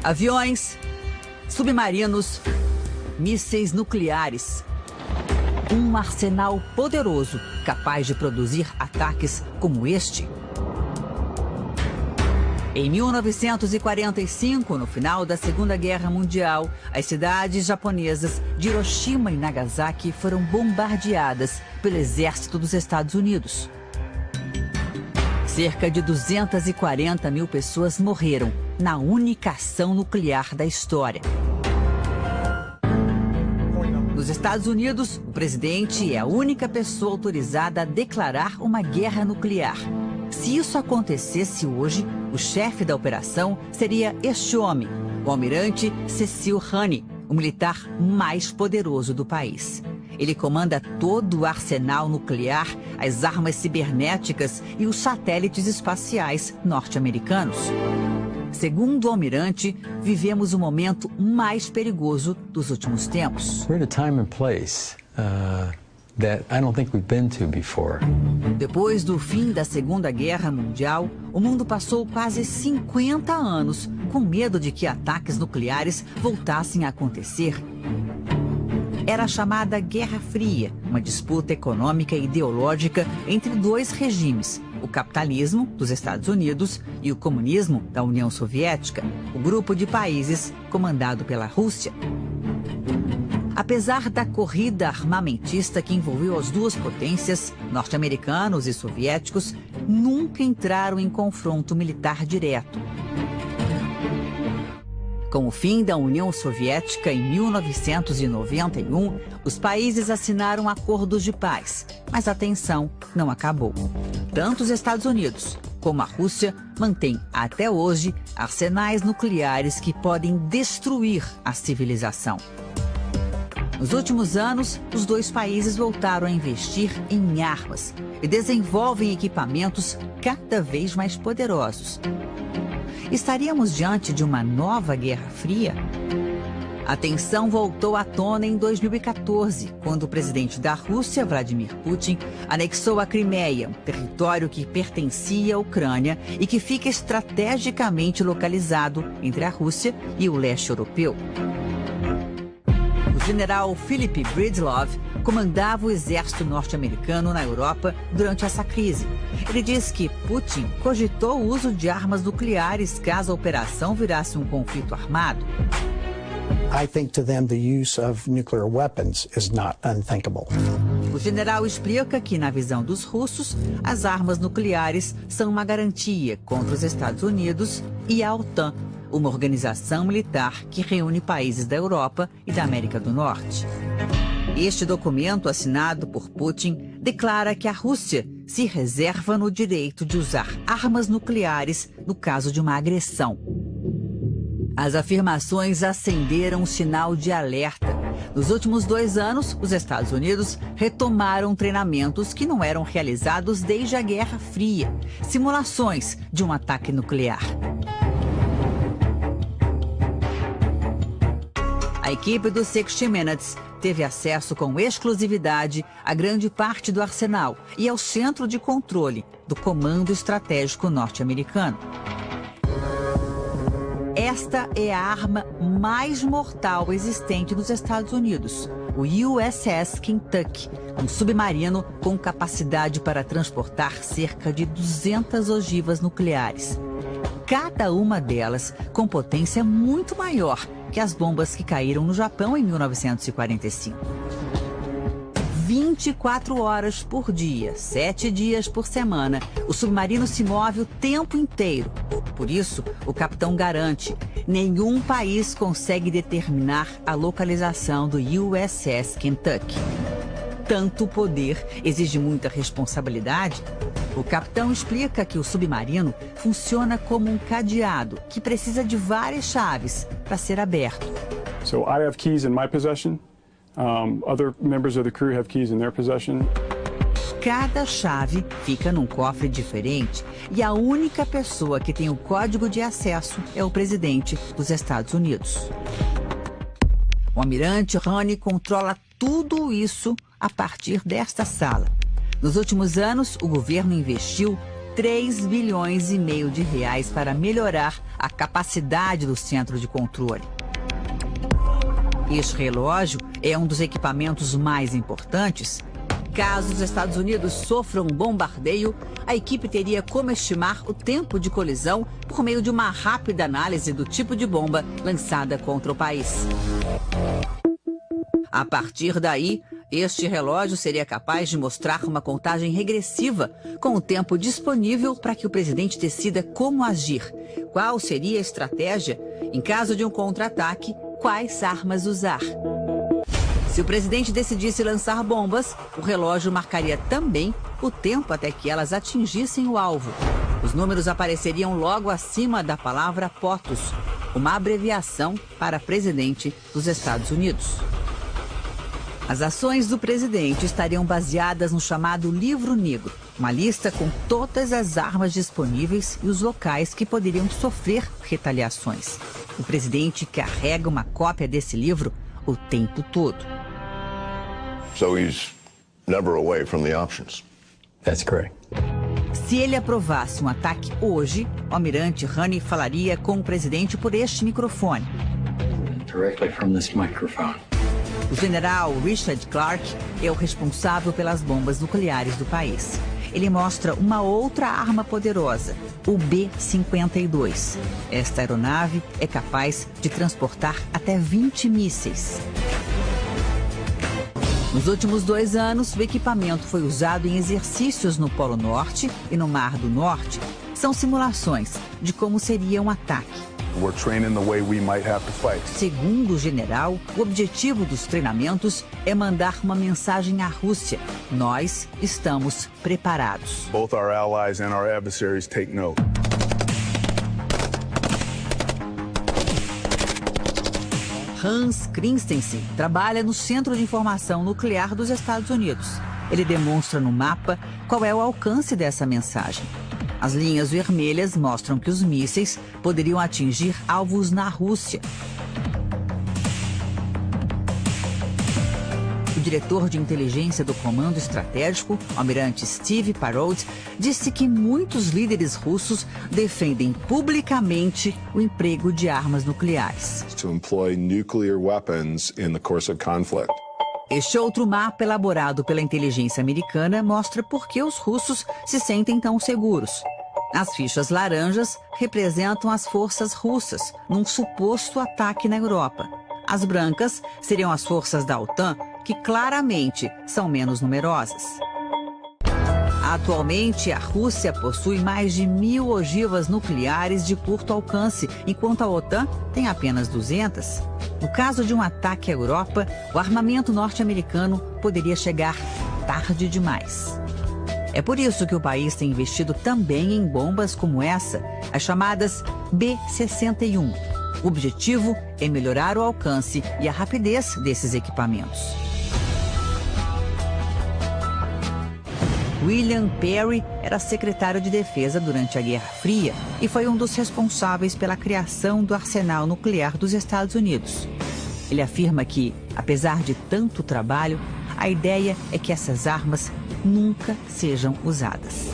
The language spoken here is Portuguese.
Aviões, submarinos, mísseis nucleares. Um arsenal poderoso capaz de produzir ataques como este. Em 1945, no final da Segunda Guerra Mundial, as cidades japonesas de Hiroshima e Nagasaki foram bombardeadas pelo exército dos Estados Unidos. Cerca de 240 mil pessoas morreram na única ação nuclear da história. Nos Estados Unidos, o presidente é a única pessoa autorizada a declarar uma guerra nuclear. Se isso acontecesse hoje, o chefe da operação seria este homem, o almirante Cecil Honey, o militar mais poderoso do país. Ele comanda todo o arsenal nuclear, as armas cibernéticas e os satélites espaciais norte-americanos. Segundo o almirante, vivemos o momento mais perigoso dos últimos tempos. We're at a time and place that I don't think we've been to before. Depois do fim da Segunda Guerra Mundial, o mundo passou quase 50 anos com medo de que ataques nucleares voltassem a acontecer. Era a chamada Guerra Fria, uma disputa econômica e ideológica entre dois regimes, o capitalismo dos Estados Unidos e o comunismo da União Soviética, o grupo de países comandado pela Rússia. Apesar da corrida armamentista que envolveu as duas potências, norte-americanos e soviéticos, nunca entraram em confronto militar direto. Com o fim da União Soviética em 1991, os países assinaram acordos de paz, mas a tensão não acabou. Tanto os Estados Unidos como a Rússia mantêm até hoje arsenais nucleares que podem destruir a civilização. Nos últimos anos, os dois países voltaram a investir em armas e desenvolvem equipamentos cada vez mais poderosos. Estaríamos diante de uma nova Guerra Fria? A tensão voltou à tona em 2014, quando o presidente da Rússia, Vladimir Putin, anexou a Crimeia, território que pertencia à Ucrânia e que fica estrategicamente localizado entre a Rússia e o leste europeu. O general Philip Breedlove comandava o exército norte-americano na Europa durante essa crise. Ele diz que Putin cogitou o uso de armas nucleares caso a operação virasse um conflito armado. I think to them the use of nuclear weapons is not unthinkable. O general explica que, na visão dos russos, as armas nucleares são uma garantia contra os Estados Unidos e a OTAN, uma organização militar que reúne países da Europa e da América do Norte. Este documento, assinado por Putin, declara que a Rússia se reserva no direito de usar armas nucleares no caso de uma agressão. As afirmações acenderam um sinal de alerta. Nos últimos 2 anos, os Estados Unidos retomaram treinamentos que não eram realizados desde a Guerra Fria, simulações de um ataque nuclear. A equipe do 60 Minutes teve acesso com exclusividade a grande parte do arsenal e ao centro de controle do Comando Estratégico norte-americano. Esta é a arma mais mortal existente nos Estados Unidos, o USS Kentucky, um submarino com capacidade para transportar cerca de 200 ogivas nucleares. Cada uma delas com potência muito maior que as bombas que caíram no Japão em 1945. 24 horas por dia, 7 dias por semana, o submarino se move o tempo inteiro. Por isso, o capitão garante, nenhum país consegue determinar a localização do USS Kentucky. Tanto poder exige muita responsabilidade. O capitão explica que o submarino funciona como um cadeado que precisa de várias chaves para ser aberto. So I have keys in my possession. Other members of the crew have keys in their possession. Cada chave fica num cofre diferente e a única pessoa que tem o código de acesso é o presidente dos Estados Unidos. O almirante Honey controla tudo isso a partir desta sala. Nos últimos anos, o governo investiu 3,5 bilhões de reais para melhorar a capacidade do centro de controle. Este relógio é um dos equipamentos mais importantes. Caso os Estados Unidos sofram um bombardeio, a equipe teria como estimar o tempo de colisão por meio de uma rápida análise do tipo de bomba lançada contra o país. A partir daí, este relógio seria capaz de mostrar uma contagem regressiva com o tempo disponível para que o presidente decida como agir, qual seria a estratégia em caso de um contra-ataque, quais armas usar. Se o presidente decidisse lançar bombas, o relógio marcaria também o tempo até que elas atingissem o alvo. Os números apareceriam logo acima da palavra POTUS, uma abreviação para presidente dos Estados Unidos. As ações do presidente estariam baseadas no chamado Livro Negro, uma lista com todas as armas disponíveis e os locais que poderiam sofrer retaliações. O presidente carrega uma cópia desse livro o tempo todo. So he's never away from the options. That's correct. Se ele aprovasse um ataque hoje, o almirante Honey falaria com o presidente por este microfone. Directly from this microphone. O general Richard Clark é o responsável pelas bombas nucleares do país. Ele mostra uma outra arma poderosa, o B-52. Esta aeronave é capaz de transportar até 20 mísseis. Nos últimos 2 anos, o equipamento foi usado em exercícios no Polo Norte e no Mar do Norte. São simulações de como seria um ataque. We're training the way we might have to fight. Segundo o general, o objetivo dos treinamentos é mandar uma mensagem à Rússia. Nós estamos preparados. Both our allies and our adversaries take note. Hans Christensen trabalha no Centro de Informação Nuclear dos Estados Unidos. Ele demonstra no mapa qual é o alcance dessa mensagem. As linhas vermelhas mostram que os mísseis poderiam atingir alvos na Rússia. O diretor de inteligência do Comando Estratégico, o almirante Steve Parod, disse que muitos líderes russos defendem publicamente o emprego de armas nucleares. To employ nuclear weapons in the course of conflict. Este outro mapa elaborado pela inteligência americana mostra por que os russos se sentem tão seguros. As fichas laranjas representam as forças russas num suposto ataque na Europa. As brancas seriam as forças da OTAN, que claramente são menos numerosas. Atualmente, a Rússia possui mais de 1.000 ogivas nucleares de curto alcance, enquanto a OTAN tem apenas 200. No caso de um ataque à Europa, o armamento norte-americano poderia chegar tarde demais. É por isso que o país tem investido também em bombas como essa, as chamadas B-61. O objetivo é melhorar o alcance e a rapidez desses equipamentos. William Perry era secretário de Defesa durante a Guerra Fria e foi um dos responsáveis pela criação do arsenal nuclear dos Estados Unidos. Ele afirma que, apesar de tanto trabalho, a ideia é que essas armas nunca sejam usadas.